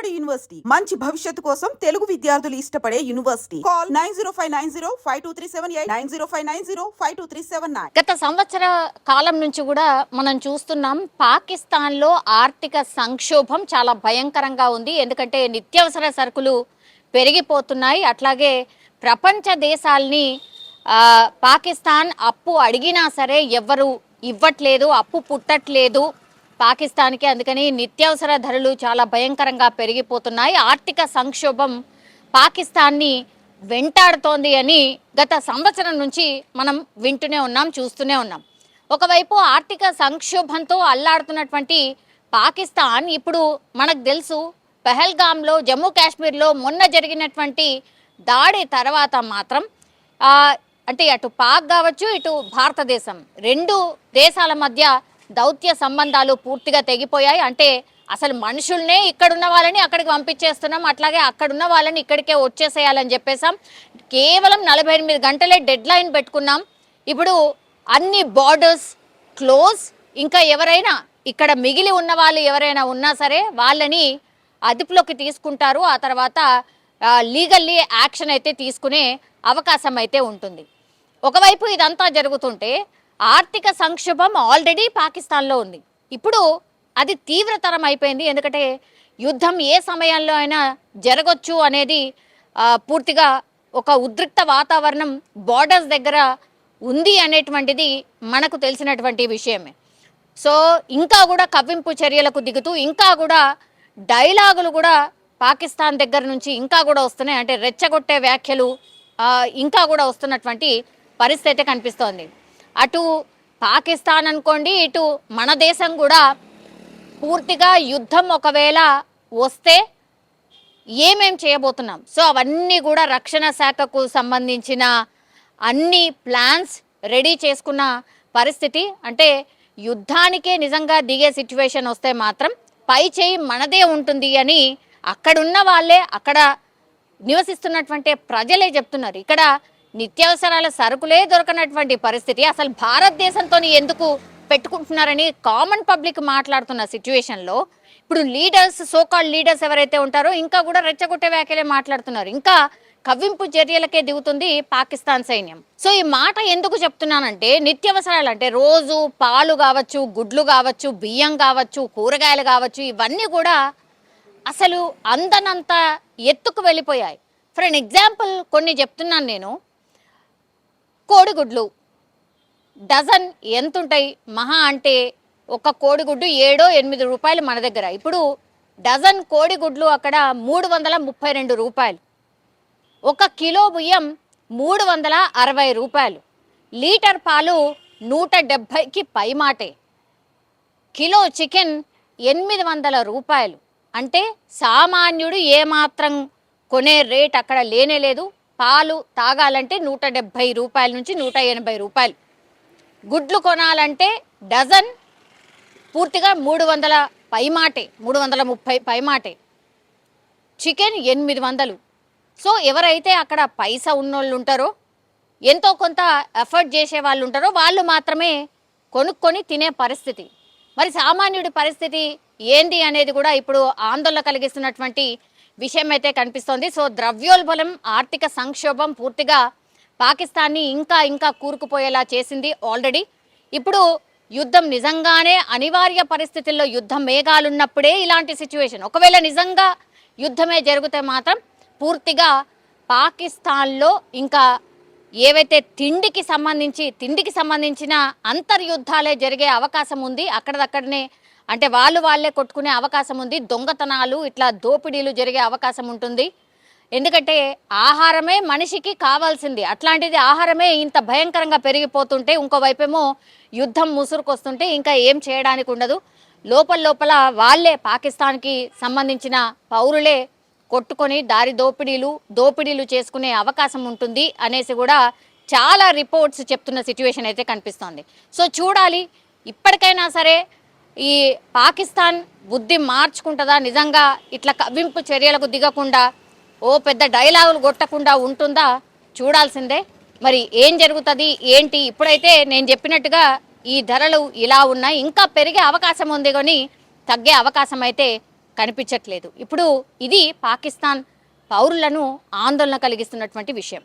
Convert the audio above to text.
Vijayawada university మంచి భవిష్యత్తు కోసం తెలుగు విద్యార్థులు ఇష్టపడే యూనివర్సిటీ. కాల్ 9059052378 9059052379. గత సంవత్సర కాలం నుంచి కూడా మనం చూస్తున్నాం పాకిస్తాన్ లో ఆర్థిక సంక్షోభం చాలా భయంకరంగా ఉంది. ఎందుకంటే నిత్యావసర సరుకులు పెరిగిపోతున్నాయి. అట్లాగే ప్రపంచ దేశాల్ని పాకిస్తాన్ అప్పు అడిగినా సరే ఎవరు ఇవ్వట్లేదు, అప్పు పుట్టట్లేదు పాకిస్తాన్కి. అందుకని నిత్యావసర ధరలు చాలా భయంకరంగా పెరిగిపోతున్నాయి. ఆర్థిక సంక్షోభం పాకిస్తాన్ని వెంటాడుతోంది అని గత సంవత్సరం నుంచి మనం వింటూనే ఉన్నాం, చూస్తూనే ఉన్నాం. ఒకవైపు ఆర్థిక సంక్షోభంతో అల్లాడుతున్నటువంటి పాకిస్తాన్ ఇప్పుడు మనకు తెలుసు పెహల్గాంలో జమ్మూ కాశ్మీర్లో మొన్న జరిగినటువంటి దాడి తర్వాత మాత్రం అంటే అటు పాక్ కావచ్చు ఇటు భారతదేశం రెండు దేశాల మధ్య దౌత్య సంబంధాలు పూర్తిగా తెగిపోయాయి. అంటే అసలు మనుషుల్నే ఇక్కడున్న వాళ్ళని అక్కడికి పంపించేస్తున్నాం, అట్లాగే అక్కడున్న వాళ్ళని ఇక్కడికే వచ్చేసేయాలని చెప్పేసాం. కేవలం 48 గంటలే డెడ్ లైన్ పెట్టుకున్నాం. ఇప్పుడు అన్ని బార్డర్స్ క్లోజ్. ఇంకా ఎవరైనా ఇక్కడ మిగిలి ఉన్న వాళ్ళు ఎవరైనా ఉన్నా సరే వాళ్ళని అదుపులోకి తీసుకుంటారు. ఆ తర్వాత లీగల్లీ యాక్షన్ అయితే తీసుకునే అవకాశం అయితే ఉంటుంది. ఒకవైపు ఇదంతా జరుగుతుంటే ఆర్థిక సంక్షోభం ఆల్రెడీ పాకిస్తాన్లో ఉంది. ఇప్పుడు అది తీవ్రతరం అయిపోయింది. ఎందుకంటే యుద్ధం ఏ సమయంలో అయినా జరగొచ్చు అనేది పూర్తిగా ఒక ఉద్రిక్త వాతావరణం బార్డర్స్ దగ్గర ఉంది అనేటువంటిది మనకు తెలిసినటువంటి విషయమే. సో ఇంకా కూడా కవ్వింపు చర్యలకు దిగుతూ ఇంకా కూడా డైలాగులు కూడా పాకిస్తాన్ దగ్గర నుంచి ఇంకా కూడా వస్తున్నాయి. అంటే రెచ్చగొట్టే వ్యాఖ్యలు ఇంకా కూడా వస్తున్నటువంటి పరిస్థితి కనిపిస్తోంది. అటు పాకిస్తాన్ అనుకోండి, ఇటు మన దేశం కూడా పూర్తిగా యుద్ధం ఒకవేళ వస్తే ఏమేం చేయబోతున్నాం, సో అవన్నీ కూడా రక్షణ శాఖకు సంబంధించిన అన్ని ప్లాన్స్ రెడీ చేసుకున్న పరిస్థితి. అంటే యుద్ధానికే నిజంగా దిగే సిచ్యువేషన్ వస్తే మాత్రం పై చేయి మనదే ఉంటుంది అని అక్కడున్న వాళ్ళే, అక్కడ నివసిస్తున్నటువంటి ప్రజలే చెప్తున్నారు. ఇక్కడ నిత్యావసరాల సరుకులే దొరకనటువంటి పరిస్థితి, అసలు భారతదేశంతో ఎందుకు పెట్టుకుంటున్నారని కామన్ పబ్లిక్ మాట్లాడుతున్న సిచ్యువేషన్లో ఇప్పుడు లీడర్స్, సోకాల్డ్ లీడర్స్ ఎవరైతే ఉంటారో ఇంకా కూడా రెచ్చగొట్టే వ్యాఖ్యలే మాట్లాడుతున్నారు. ఇంకా కవ్వింపు చర్యలకే దిగుతుంది పాకిస్తాన్ సైన్యం. సో ఈ మాట ఎందుకు చెప్తున్నానంటే నిత్యావసరాలు అంటే రోజు పాలు కావచ్చు, గుడ్లు కావచ్చు, బియ్యం కావచ్చు, కూరగాయలు కావచ్చు, ఇవన్నీ కూడా అసలు అందనంత ఎత్తుకు వెళ్ళిపోయాయి. ఫర్ ఎన్ ఎగ్జాంపుల్ కొన్ని చెప్తున్నాను నేను. కోడిగుడ్లు డజన్ ఎంత ఉంటాయి? మహా అంటే ఒక కోడిగుడ్డు 7-8 రూపాయలు మన దగ్గర. ఇప్పుడు డజన్ కోడిగుడ్లు అక్కడ 332 రూపాయలు. 1 కిలో బియ్యం 360 రూపాయలు. లీటర్ పాలు 170కి పైమాటే. కిలో చికెన్ 800 రూపాయలు. అంటే సామాన్యుడు ఏమాత్రం కొనే రేట్ అక్కడ లేనే లేదు. పాలు తాగాలంటే 170 రూపాయల నుంచి 180 రూపాయలు. గుడ్లు కొనాలంటే డజన్ పూర్తిగా 300 పైమాటే, 330 పైమాటే. చికెన్ 800. సో ఎవరైతే అక్కడ పైసా ఉన్నోళ్ళు ఉంటారో, ఎంతో కొంత ఎఫర్ట్ చేసే వాళ్ళు ఉంటారో వాళ్ళు మాత్రమే కొనుక్కొని తినే పరిస్థితి. మరి సామాన్యుడి పరిస్థితి ఏంది అనేది కూడా ఇప్పుడు ఆందోళన కలిగిస్తున్నటువంటి విషయం అయితే కనిపిస్తోంది. సో ద్రవ్యోల్బణం, ఆర్థిక సంక్షోభం పూర్తిగా పాకిస్తాన్ని ఇంకా ఇంకా కూరుకుపోయేలా చేసింది ఆల్రెడీ. ఇప్పుడు యుద్ధం నిజంగానే అనివార్య పరిస్థితుల్లో యుద్ధం మేఘాలున్నప్పుడే ఇలాంటి సిచ్యువేషన్. ఒకవేళ నిజంగా యుద్ధమే జరిగితే మాత్రం పూర్తిగా పాకిస్తాన్లో ఇంకా ఏవైతే తిండికి సంబంధించిన అంతర్యుద్ధాలే జరిగే అవకాశం ఉంది. అక్కడనే అంటే వాళ్ళే కొట్టుకునే అవకాశం ఉంది. దొంగతనాలు, ఇట్లా దోపిడీలు జరిగే అవకాశం ఉంటుంది. ఎందుకంటే ఆహారమే మనిషికి కావాల్సింది. అట్లాంటిది ఆహారమే ఇంత భయంకరంగా పెరిగిపోతుంటే, ఇంకోవైపేమో యుద్ధం ముసురుకొస్తుంటే ఇంకా ఏం చేయడానికి ఉండదు. లోపల వాళ్ళే పాకిస్తాన్కి సంబంధించిన పౌరులే కొట్టుకొని దారి దోపిడీలు చేసుకునే అవకాశం ఉంటుంది అనేసి కూడా చాలా రిపోర్ట్స్ చెప్తున్న సిచ్యువేషన్ అయితే కనిపిస్తోంది. సో చూడాలి, ఇప్పటికైనా సరే ఈ పాకిస్తాన్ బుద్ధి మార్చుకుంటుందా, నిజంగా ఇట్లా కవ్వింపు చర్యలకు దిగకుండా పెద్ద డైలాగులు కొట్టకుండా ఉంటుందా చూడాల్సిందే. మరి ఏం జరుగుతుంది ఏంటి? ఇప్పుడైతే నేను చెప్పినట్టుగా ఈ ధరలు ఇలా ఉన్నాయి, ఇంకా పెరిగే అవకాశం ఉంది కానీ తగ్గే అవకాశం అయితే కనిపించట్లేదు. ఇప్పుడు ఇది పాకిస్తాన్ పౌరులను ఆందోళన కలిగిస్తున్నటువంటి విషయం.